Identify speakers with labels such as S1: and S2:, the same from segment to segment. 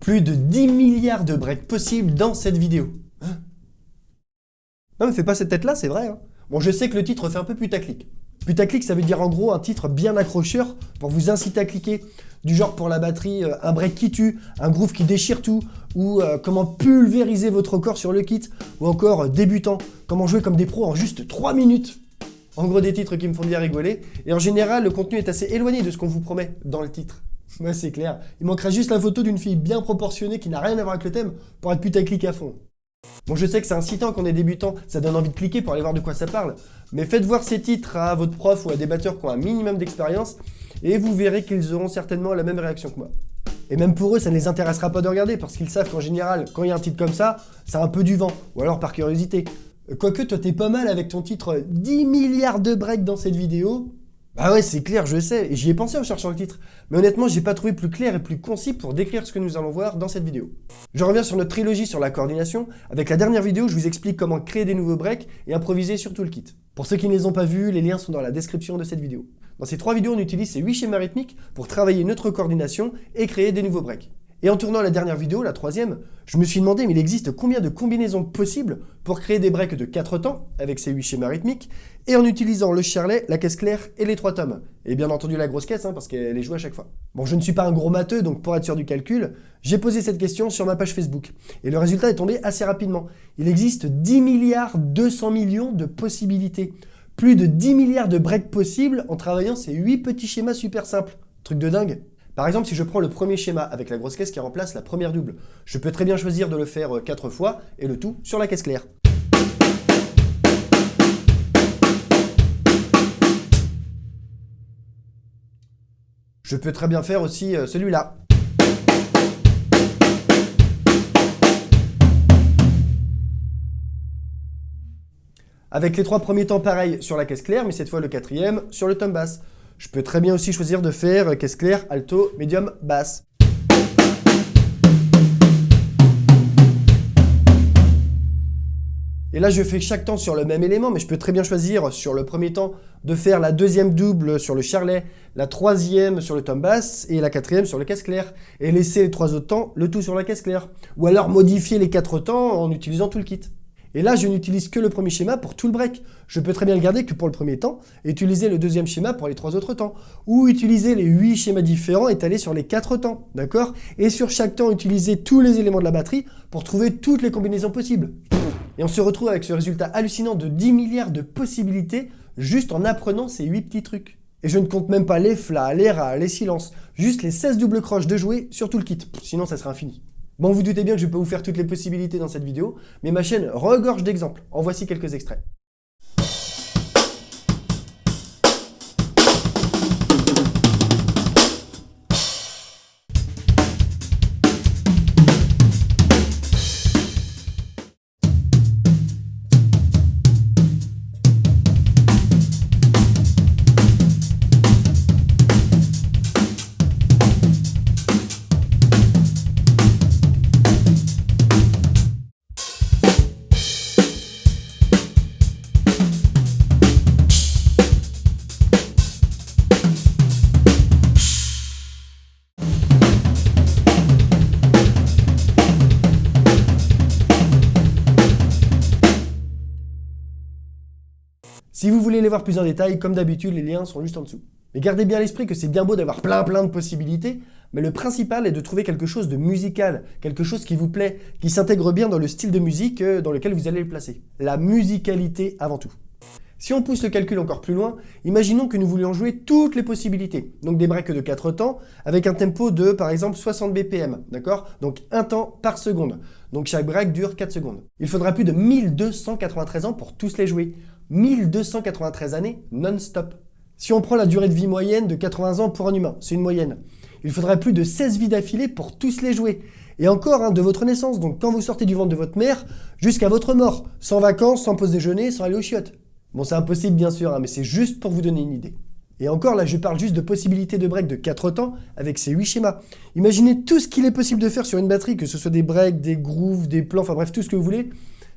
S1: Plus de 10 milliards de breaks possibles dans cette vidéo. Hein? Non mais fais pas cette tête là, c'est vrai. Hein. Bon, je sais que le titre fait un peu putaclic. Putaclic, ça veut dire en gros un titre bien accrocheur pour vous inciter à cliquer. Du genre pour la batterie, un break qui tue, un groove qui déchire tout, ou comment pulvériser votre corps sur le kit, ou encore débutant, comment jouer comme des pros en juste 3 minutes. En gros des titres qui me font bien rigoler, et en général le contenu est assez éloigné de ce qu'on vous promet dans le titre. Ouais, c'est clair, il manquerait juste la photo d'une fille bien proportionnée qui n'a rien à voir avec le thème pour être putaclic à fond. Bon, je sais que c'est incitant quand on est débutant, ça donne envie de cliquer pour aller voir de quoi ça parle, mais faites voir ces titres à votre prof ou à des batteurs qui ont un minimum d'expérience, et vous verrez qu'ils auront certainement la même réaction que moi. Et même pour eux, ça ne les intéressera pas de regarder, parce qu'ils savent qu'en général, quand il y a un titre comme ça a un peu du vent, ou alors par curiosité. Quoique, toi t'es pas mal avec ton titre 10 milliards de breaks dans cette vidéo. Bah ouais, c'est clair, je sais, et j'y ai pensé en cherchant le titre. Mais honnêtement, j'ai pas trouvé plus clair et plus concis pour décrire ce que nous allons voir dans cette vidéo. Je reviens sur notre trilogie sur la coordination. Avec la dernière vidéo, je vous explique comment créer des nouveaux breaks et improviser sur tout le kit. Pour ceux qui ne les ont pas vus, les liens sont dans la description de cette vidéo. Dans ces 3 vidéos, on utilise ces 8 schémas rythmiques pour travailler notre coordination et créer des nouveaux breaks. Et en tournant la dernière vidéo, la 3e, je me suis demandé mais il existe combien de combinaisons possibles pour créer des breaks de 4 temps avec ces 8 schémas rythmiques et en utilisant le charlet, la caisse claire et les 3 tomes. Et bien entendu la grosse caisse parce qu'elle est jouée à chaque fois. Bon, je ne suis pas un gros matheux donc pour être sûr du calcul, j'ai posé cette question sur ma page Facebook. Et le résultat est tombé assez rapidement. Il existe 10 milliards 200 millions de possibilités. Plus de 10 milliards de breaks possibles en travaillant ces 8 petits schémas super simples. Truc de dingue. Par exemple, si je prends le premier schéma avec la grosse caisse qui remplace la première double, je peux très bien choisir de le faire 4 fois et le tout sur la caisse claire. Je peux très bien faire aussi celui-là. Avec les 3 premiers temps pareil sur la caisse claire, mais cette fois le 4e sur le tom basse. Je peux très bien aussi choisir de faire caisse claire, alto, médium, basse. Et là, je fais chaque temps sur le même élément, mais je peux très bien choisir sur le premier temps de faire la 2e double sur le charlet, la 3e sur le tom basse et la 4e sur le caisse claire. Et laisser les 3 autres temps, le tout sur la caisse claire. Ou alors modifier les 4 temps en utilisant tout le kit. Et là, je n'utilise que le premier schéma pour tout le break. Je peux très bien le garder que pour le premier temps et utiliser le 2e schéma pour les 3 autres temps. Ou utiliser les 8 schémas différents étalés sur les 4 temps, d'accord? Et sur chaque temps, utiliser tous les éléments de la batterie pour trouver toutes les combinaisons possibles. Et on se retrouve avec ce résultat hallucinant de 10 milliards de possibilités juste en apprenant ces 8 petits trucs. Et je ne compte même pas les flats, les ras, les silences, juste les 16 doubles croches de jouer sur tout le kit. Sinon, ça serait infini. Bon, vous doutez bien que je ne vais pas vous faire toutes les possibilités dans cette vidéo, mais ma chaîne regorge d'exemples. En voici quelques extraits. Si vous voulez les voir plus en détail, comme d'habitude, les liens sont juste en dessous. Mais gardez bien à l'esprit que c'est bien beau d'avoir plein de possibilités, mais le principal est de trouver quelque chose de musical, quelque chose qui vous plaît, qui s'intègre bien dans le style de musique dans lequel vous allez le placer. La musicalité avant tout. Si on pousse le calcul encore plus loin, imaginons que nous voulions jouer toutes les possibilités. Donc des breaks de 4 temps, avec un tempo de par exemple 60 BPM, d'accord? Donc 1 temps par seconde. Donc chaque break dure 4 secondes. Il faudra plus de 1293 ans pour tous les jouer. 1293 années non-stop. Si on prend la durée de vie moyenne de 80 ans pour un humain, c'est une moyenne. Il faudrait plus de 16 vies d'affilée pour tous les jouer. Et encore, de votre naissance, donc quand vous sortez du ventre de votre mère, jusqu'à votre mort, sans vacances, sans pause déjeuner, sans aller aux chiottes. Bon, c'est impossible bien sûr, mais c'est juste pour vous donner une idée. Et encore, là, je parle juste de possibilités de break de 4 temps avec ces 8 schémas. Imaginez tout ce qu'il est possible de faire sur une batterie, que ce soit des breaks, des grooves, des plans, enfin bref, tout ce que vous voulez,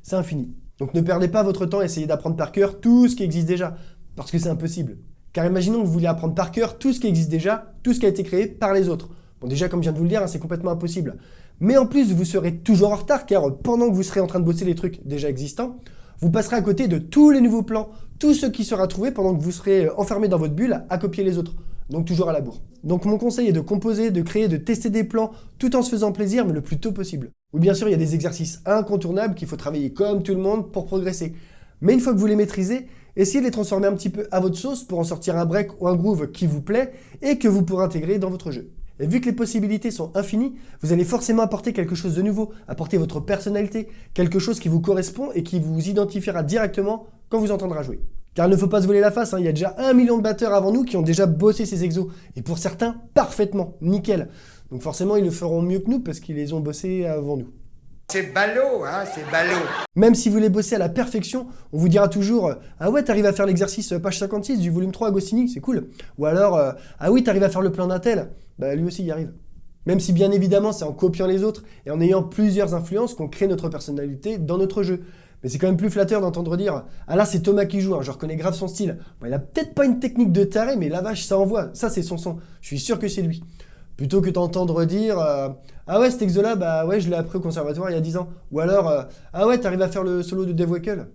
S1: c'est infini. Donc ne perdez pas votre temps à essayer d'apprendre par cœur tout ce qui existe déjà, parce que c'est impossible. Car imaginons que vous vouliez apprendre par cœur tout ce qui existe déjà, tout ce qui a été créé par les autres. Bon, déjà, comme je viens de vous le dire, c'est complètement impossible. Mais en plus, vous serez toujours en retard car pendant que vous serez en train de bosser les trucs déjà existants, vous passerez à côté de tous les nouveaux plans, tout ce qui sera trouvé pendant que vous serez enfermé dans votre bulle à copier les autres. Donc toujours à la bourre. Donc mon conseil est de composer, de créer, de tester des plans tout en se faisant plaisir mais le plus tôt possible. Oui, bien sûr, il y a des exercices incontournables qu'il faut travailler comme tout le monde pour progresser. Mais une fois que vous les maîtrisez, essayez de les transformer un petit peu à votre sauce pour en sortir un break ou un groove qui vous plaît et que vous pourrez intégrer dans votre jeu. Et vu que les possibilités sont infinies, vous allez forcément apporter quelque chose de nouveau, apporter votre personnalité, quelque chose qui vous correspond et qui vous identifiera directement quand vous entendra jouer. Car il ne faut pas se voler la face, il y a déjà 1 million de batteurs avant nous qui ont déjà bossé ces exos. Et pour certains, parfaitement, nickel. Donc forcément, ils le feront mieux que nous parce qu'ils les ont bossés avant nous.
S2: C'est ballot, hein, c'est ballot.
S1: Même si vous les bossez à la perfection, on vous dira toujours « Ah ouais, t'arrives à faire l'exercice page 56 du volume 3 Agostini, c'est cool. » Ou alors « Ah oui, t'arrives à faire le plein d'un tel. » Bah lui aussi y arrive. Même si bien évidemment, c'est en copiant les autres et en ayant plusieurs influences qu'on crée notre personnalité dans notre jeu. Mais c'est quand même plus flatteur d'entendre dire « Ah là, c'est Thomas qui joue, hein, je reconnais grave son style. Bon, il a peut-être pas une technique de taré, mais la vache, ça envoie. Ça, c'est son son. Je suis sûr que c'est lui. » Plutôt que d'entendre dire ah ouais, cet exo-là, bah ouais, je l'ai appris au conservatoire il y a 10 ans. Ou alors ah ouais, t'arrives à faire le solo de Dave Weckl.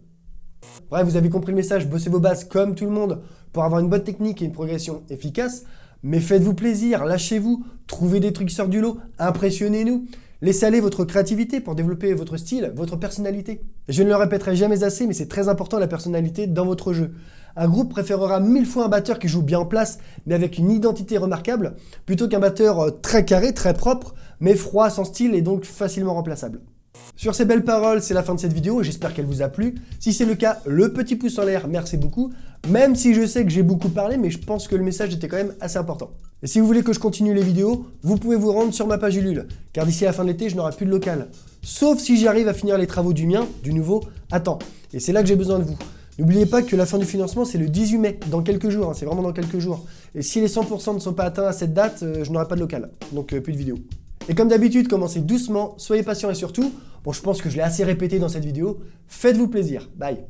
S1: Bref, vous avez compris le message, bossez vos bases comme tout le monde pour avoir une bonne technique et une progression efficace. Mais faites-vous plaisir, lâchez-vous, trouvez des trucs sortent du lot, impressionnez-nous. Laissez aller votre créativité pour développer votre style, votre personnalité. Je ne le répéterai jamais assez, mais c'est très important la personnalité dans votre jeu. Un groupe préférera 1000 fois un batteur qui joue bien en place, mais avec une identité remarquable, plutôt qu'un batteur très carré, très propre, mais froid, sans style et donc facilement remplaçable. Sur ces belles paroles, c'est la fin de cette vidéo, j'espère qu'elle vous a plu. Si c'est le cas, le petit pouce en l'air, merci beaucoup. Même si je sais que j'ai beaucoup parlé, mais je pense que le message était quand même assez important. Et si vous voulez que je continue les vidéos, vous pouvez vous rendre sur ma page Ulule, car d'ici la fin de l'été, je n'aurai plus de local. Sauf si j'arrive à finir les travaux du mien, du nouveau, à temps. Et c'est là que j'ai besoin de vous. N'oubliez pas que la fin du financement, c'est le 18 mai, dans quelques jours, c'est vraiment dans quelques jours. Et si les 100% ne sont pas atteints à cette date, je n'aurai pas de local, donc plus de vidéos. Et comme d'habitude, commencez doucement, soyez patient et surtout, bon je pense que je l'ai assez répété dans cette vidéo, faites-vous plaisir, bye.